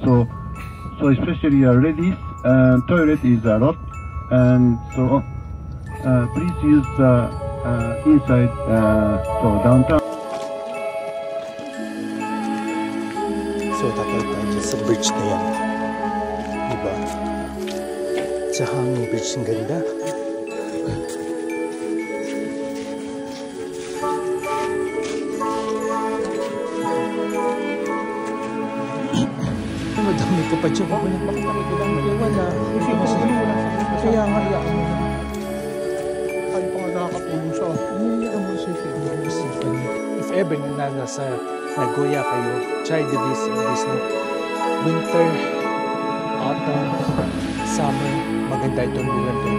so especially ladies and toilet is a lot, and so please use the inside so downtown. So tatal tayo sa bridge na yan, diba? Tsaka ang bridge ang ganda. Madami ko pa dyan. Bakit kami bilang wala? Kaya nga yan. Kayo pa nga nakakapulong siya. If ever na nasa Nagoya kayo, try to visit this winter, autumn, summer. Maganda itong lugar to.